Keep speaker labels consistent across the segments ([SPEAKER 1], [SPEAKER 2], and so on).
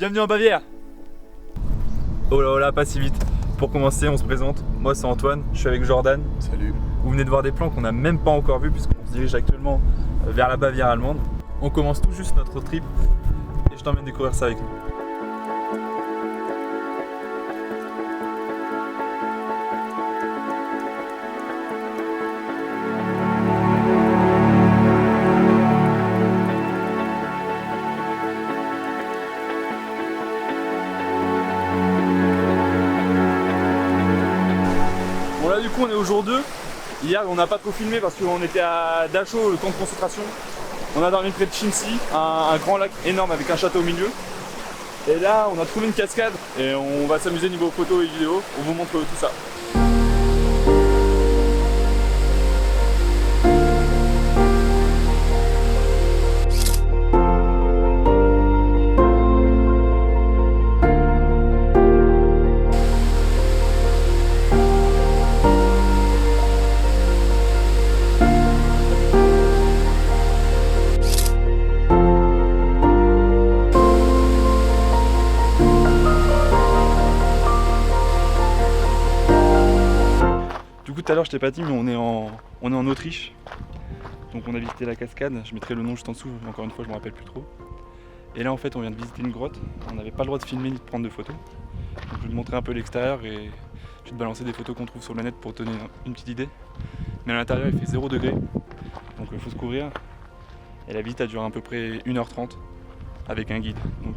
[SPEAKER 1] Bienvenue en Bavière. Oh là là, pas si vite. Pour commencer, on se présente. Moi c'est Antoine, je suis avec Jordan.
[SPEAKER 2] Salut.
[SPEAKER 1] Vous venez de voir des plans qu'on n'a même pas encore vus puisqu'on se dirige actuellement vers la Bavière allemande. On commence tout juste notre trip et je t'emmène découvrir ça avec nous. Du coup on est au jour 2. Hier on n'a pas trop filmé parce qu'on était à Dachau, le camp de concentration. On a dormi près de Chiemsee, un grand lac énorme avec un château au milieu. Et là on a trouvé une cascade et on va s'amuser niveau photo et vidéo. On vous montre tout ça. Du coup tout à l'heure je t'ai pas dit mais on est en Autriche. Donc on a visité la cascade, je mettrai le nom juste en dessous, encore une fois je me rappelle plus trop. Et là en fait on vient de visiter une grotte, on n'avait pas le droit de filmer ni de prendre de photos. Donc je vais te montrer un peu l'extérieur et je vais te balancer des photos qu'on trouve sur le net pour te donner une petite idée. Mais à l'intérieur il fait 0 degré, donc il faut se couvrir. Et la visite a duré à peu près 1h30 avec un guide. Donc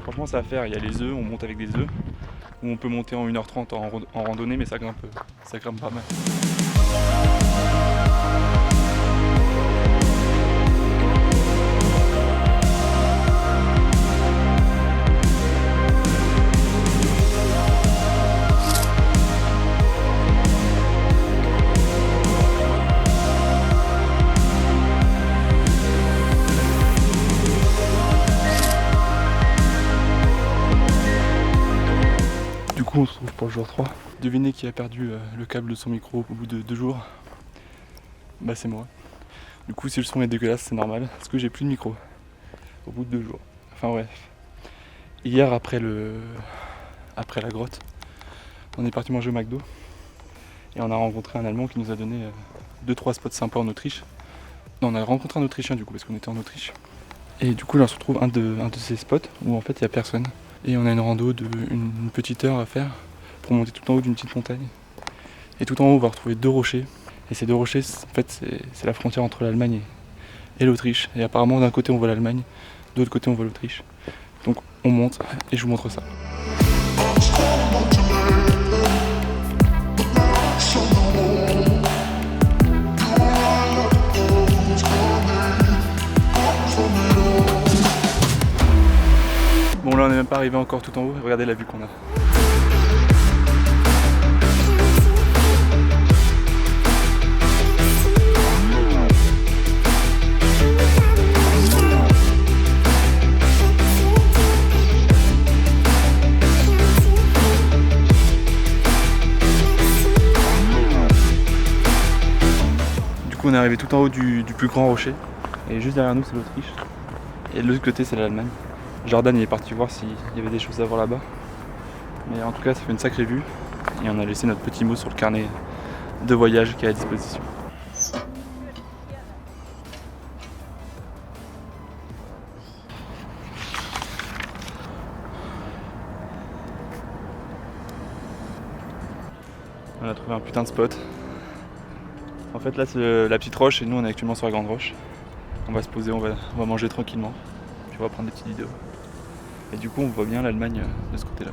[SPEAKER 1] franchement ça à faire, il y a les œufs, on monte avec des œufs. Où on peut monter en 1h30 en randonnée mais ça grimpe pas mal. Du coup on se retrouve pour le jour 3. Devinez qui a perdu le câble de son micro au bout de 2 jours. Bah c'est moi. Du coup si le son est dégueulasse c'est normal parce que j'ai plus de micro au bout de 2 jours. Enfin bref. Hier après la grotte, on est parti manger au McDo et on a rencontré un Allemand qui nous a donné 2-3 spots sympas en Autriche. Non, on a rencontré un Autrichien du coup parce qu'on était en Autriche. Et du coup là on se retrouve un de ces spots où en fait il n'y a personne. Et on a une rando d'une petite heure à faire pour monter tout en haut d'une petite montagne. Et tout en haut on va retrouver 2 rochers. Et ces 2 rochers en fait c'est la frontière entre l'Allemagne et l'Autriche. Et apparemment d'un côté on voit l'Allemagne, de l'autre côté on voit l'Autriche. Donc on monte et je vous montre ça. Bon là on n'est même pas arrivé encore tout en haut, regardez la vue qu'on a. Du coup on est arrivé tout en haut du plus grand rocher et juste derrière nous c'est l'Autriche et de l'autre côté c'est l'Allemagne. Jordan il est parti voir s'il y avait des choses à voir là-bas. Mais en tout cas ça fait une sacrée vue et on a laissé notre petit mot sur le carnet de voyage qui est à disposition. On a trouvé un putain de spot. En fait là c'est la petite roche et nous on est actuellement sur la grande roche. On va se poser, on va manger tranquillement. Puis on va prendre des petites vidéos. Et du coup on voit bien l'Allemagne de ce côté-là.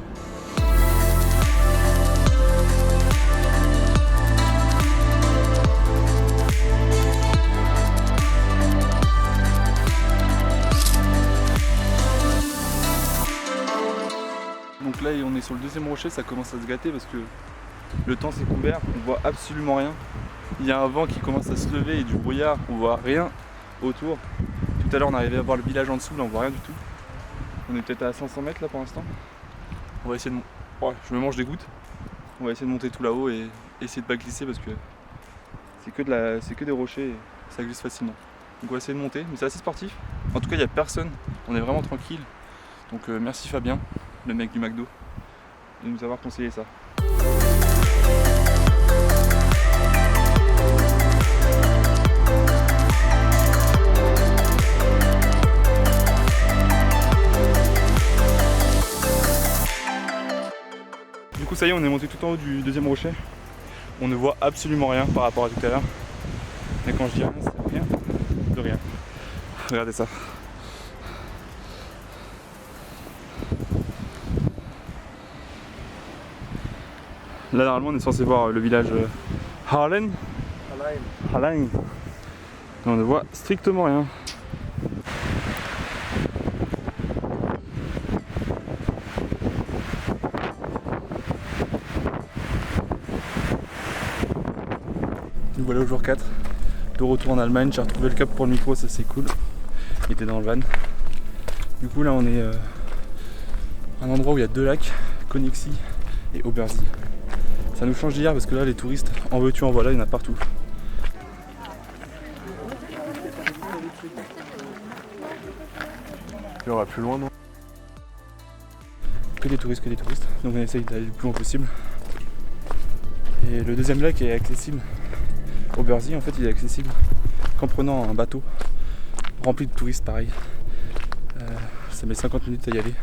[SPEAKER 1] Donc là on est sur le 2e rocher, ça commence à se gâter parce que le temps s'est couvert, on voit absolument rien. Il y a un vent qui commence à se lever et du brouillard, on voit rien autour. Tout à l'heure on arrivait à voir le village en dessous, là on voit rien du tout. On est peut-être à 500 mètres là pour l'instant. On va essayer de... Oh, je me mange des gouttes. On va essayer de monter tout là-haut et essayer de pas glisser parce que c'est que des rochers et ça glisse facilement. Donc on va essayer de monter, mais c'est assez sportif. En tout cas il n'y a personne, on est vraiment tranquille. Donc merci Fabien, le mec du McDo, de nous avoir conseillé ça. Du coup ça y est, on est monté tout en haut du deuxième rocher. On ne voit absolument rien par rapport à tout à l'heure. Mais quand je dis rien, c'est rien de rien. Regardez ça. Là normalement on est censé voir le village Harlen. Harlen. On ne voit strictement rien. Nous voilà au jour 4. De retour en Allemagne, j'ai retrouvé le cap pour le micro, ça c'est cool. Il était dans le van. Du coup là on est à un endroit où il y a deux lacs, Königssee et Obersee. Ça nous change d'hier parce que là les touristes, en veux-tu en voilà, il y en a partout.
[SPEAKER 2] Et on va plus loin, non?
[SPEAKER 1] Que des touristes, donc on essaye d'aller le plus loin possible. Et le deuxième lac est accessible, Obersee en fait il est accessible qu'en prenant un bateau rempli de touristes pareil. Ça met 50 minutes à y aller.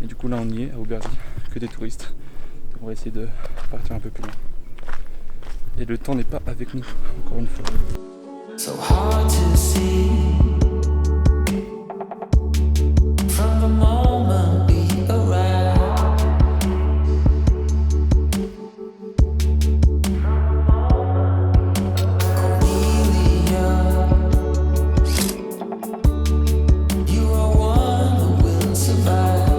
[SPEAKER 1] Et du coup là on y est à Obersee, que des touristes. Donc on va essayer de partir un peu plus loin. Et le temps n'est pas avec nous, encore une fois.
[SPEAKER 3] So hard to see from the moment we arrive. Cornelia, you are one who will survive.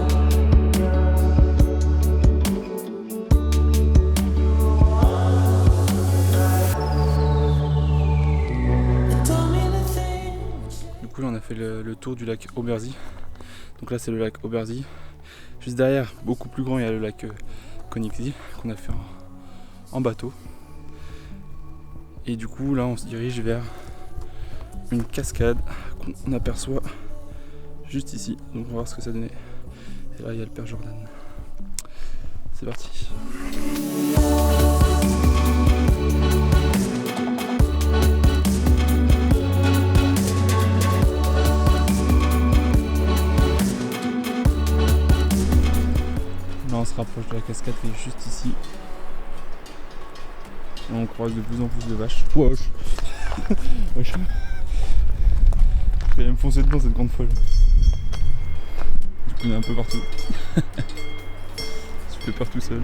[SPEAKER 1] Du coup là on a fait le tour du lac Obersee. Donc là c'est le lac Obersee. Juste derrière, beaucoup plus grand, il y a le lac Königssee qu'on a fait en bateau. Et du coup là on se dirige vers une cascade qu'on aperçoit juste ici. Donc on va voir ce que ça donnait. Et là il y a le père Jordan. C'est parti. Là on se rapproche de la cascade qui est juste ici. Et on croise de plus en plus de vaches. Wesh. Wesh. Je vais me foncer dedans cette grande folle. Du coup il y en a un peu partout. Je fais peur tout seul.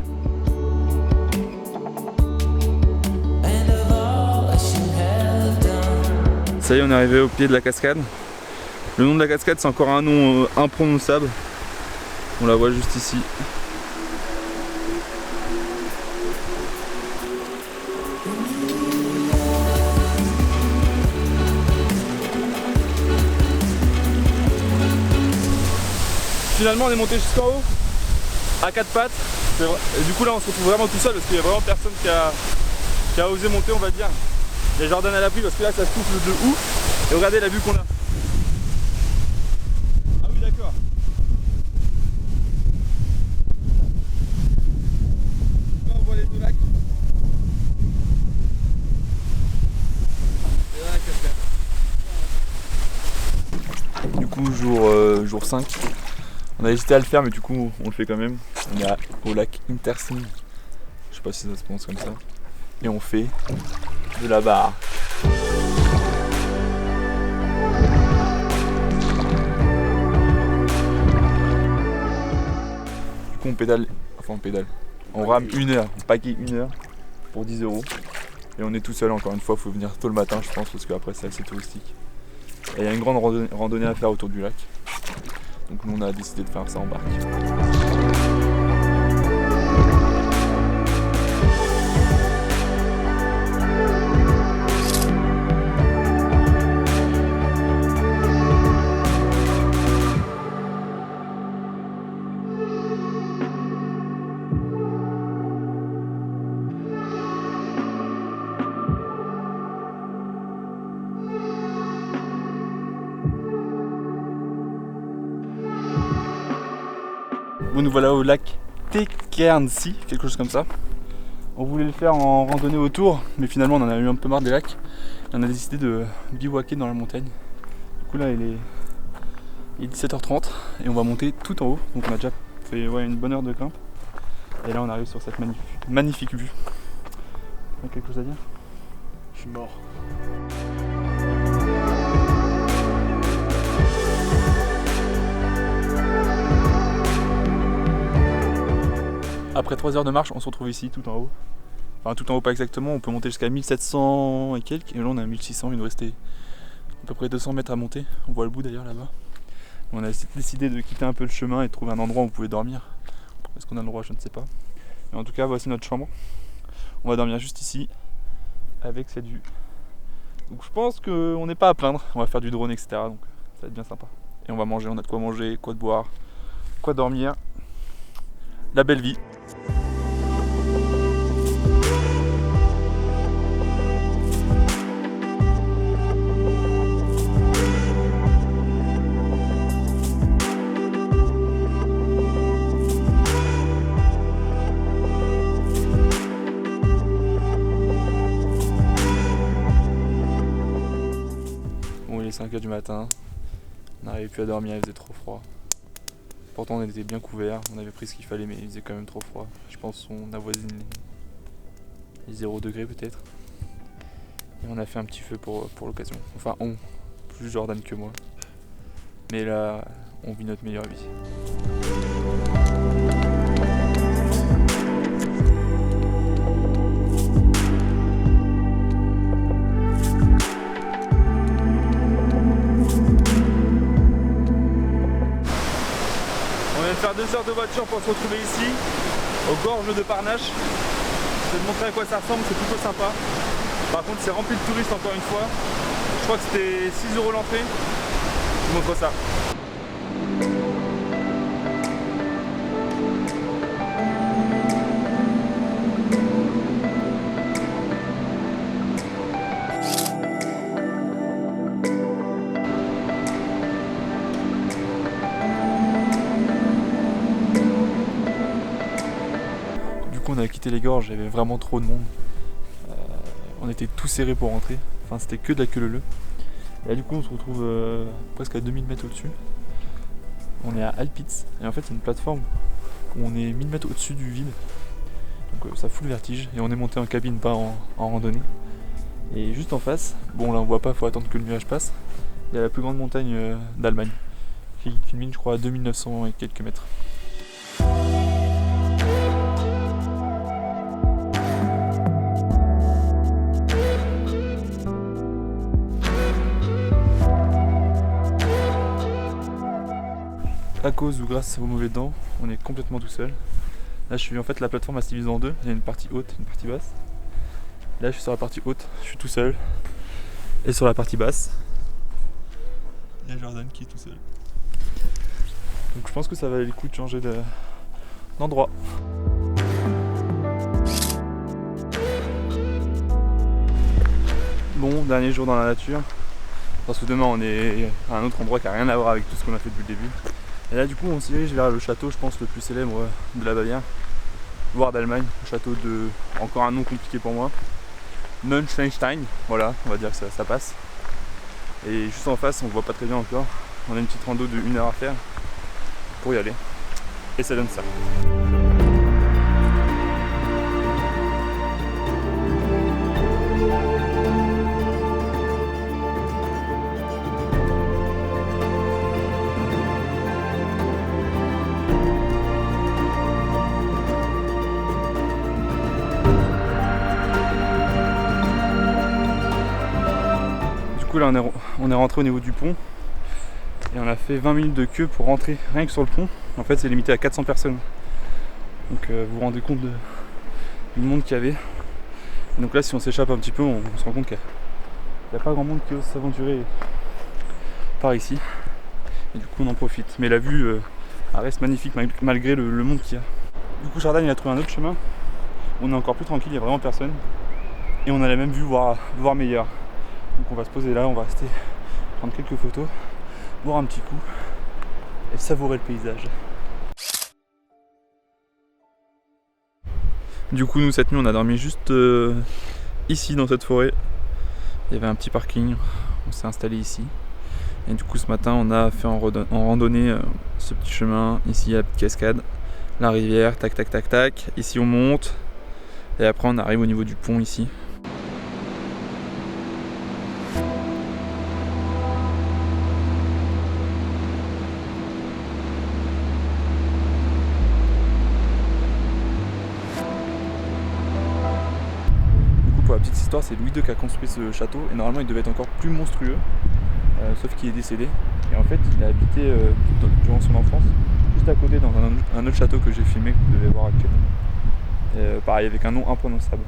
[SPEAKER 1] Ça y est, on est arrivé au pied de la cascade. Le nom de la cascade c'est encore un nom imprononçable. On la voit juste ici. Finalement on est monté jusqu'en haut à quatre pattes. Et du coup là on se retrouve vraiment tout seul parce qu'il n'y a vraiment personne qui a osé monter, on va dire. Il y a Jordan à l'appui parce que là ça souffle de ouf. Et regardez la vue qu'on a. Ah oui d'accord. Là on voit les deux lacs. Et là la cascade. Du coup jour 5. On a hésité à le faire mais du coup on le fait quand même. On est au lac Intersee. Je sais pas si ça se prononce comme ça. Et on fait de la barre. Du coup on pédale, on rame 1 heure, on paquet 1 heure pour 10 €. Et on est tout seul encore une fois, il faut venir tôt le matin je pense parce qu'après c'est assez touristique. Et il y a une grande randonnée à faire autour du lac. Donc nous on a décidé de faire ça en barque. Bon, nous voilà au lac Tegernsee, quelque chose comme ça. On voulait le faire en randonnée autour, mais finalement on en a eu un peu marre des lacs. Et on a décidé de bivouaquer dans la montagne. Du coup là il est 17h30 et on va monter tout en haut. Donc on a déjà fait une bonne heure de grimpe. Et là on arrive sur cette magnifique vue. Tu as quelque chose à dire?
[SPEAKER 2] Je suis mort.
[SPEAKER 1] Après 3 heures de marche, on se retrouve ici tout en haut. Enfin tout en haut pas exactement, on peut monter jusqu'à 1700 et quelques. Et là on est à 1600, il nous restait à peu près 200 mètres à monter. On voit le bout d'ailleurs là-bas. On a décidé de quitter un peu le chemin et de trouver un endroit où on pouvait dormir. Est-ce qu'on a le droit? Je ne sais pas. Mais en tout cas voici notre chambre. On va dormir juste ici avec cette vue. Donc je pense qu'on n'est pas à plaindre. On va faire du drone etc. Donc ça va être bien sympa. Et on va manger, on a de quoi manger, quoi de boire, quoi dormir. La belle vie. Bon, il est 5h du matin. On n'arrivait plus à dormir, il faisait trop froid. Pourtant on était bien couverts, on avait pris ce qu'il fallait mais il faisait quand même trop froid. Je pense qu'on avoisine les 0 degrés peut-être. Et on a fait un petit feu pour l'occasion. Enfin plus Jordan que moi. Mais là on vit notre meilleure vie. On vient de faire 2 heures de voiture pour se retrouver ici, aux gorges de Parnache. Je vais te montrer à quoi ça ressemble, c'est plutôt sympa. Par contre c'est rempli de touristes encore une fois. Je crois que c'était 6 € l'entrée. Je vous montre ça. On a quitté les gorges, il y avait vraiment trop de monde. On était tout serrés pour rentrer. Enfin c'était que de la queue leu. Et là du coup on se retrouve presque à 2000 mètres au-dessus. On est à Alpitz. Et en fait c'est une plateforme où on est 1000 mètres au-dessus du vide. Donc ça fout le vertige. Et on est monté en cabine, pas en randonnée. Et juste en face, bon là on voit pas, faut attendre que le nuage passe. Il y a la plus grande montagne d'Allemagne. Qui culmine je crois à 2900 et quelques mètres. À cause ou grâce aux mauvais dents, on est complètement tout seul. Là je suis en fait la plateforme elle se divise en deux, il y a une partie haute et une partie basse. Là je suis sur la partie haute, je suis tout seul. Et sur la partie basse, il y a Jordan qui est tout seul. Donc je pense que ça valait le coup de changer d'endroit. Bon, dernier jour dans la nature. Parce que demain on est à un autre endroit qui n'a rien à voir avec tout ce qu'on a fait depuis le début. Et là du coup on se dirige vers le château, je pense le plus célèbre de la Bavière, voire d'Allemagne, le château de, encore un nom compliqué pour moi, Neuschwanstein, voilà, on va dire que ça passe. Et juste en face, on ne voit pas très bien encore, on a une petite rando de 1 heure à faire pour y aller. Et ça donne ça. Du coup là on est rentré au niveau du pont et on a fait 20 minutes de queue pour rentrer rien que sur le pont. En fait c'est limité à 400 personnes. Donc vous vous rendez compte du monde qu'il y avait. Et donc là si on s'échappe un petit peu on se rend compte qu'il n'y a pas grand monde qui ose s'aventurer par ici. Et du coup on en profite. Mais la vue elle reste magnifique malgré le monde qu'il y a. Du coup Jordan il a trouvé un autre chemin. On est encore plus tranquille, il n'y a vraiment personne. Et on a la même vue voire meilleure. Donc on va se poser là, on va rester prendre quelques photos, boire un petit coup et savourer le paysage.
[SPEAKER 2] Du coup, nous cette nuit, on a dormi juste ici dans cette forêt. Il y avait un petit parking, on s'est installé ici. Et du coup, ce matin, on a fait en randonnée ce petit chemin. Ici, la petite cascade, la rivière, tac, tac, tac, tac. Ici, on monte. Et après, on arrive au niveau du pont ici. Pour la petite histoire, c'est Louis II qui a construit ce château et normalement il devait être encore plus monstrueux, sauf qu'il est décédé. Et en fait, il a habité durant son enfance juste à côté dans un autre château que j'ai filmé, que vous devez voir actuellement. Pareil, avec un nom imprononçable.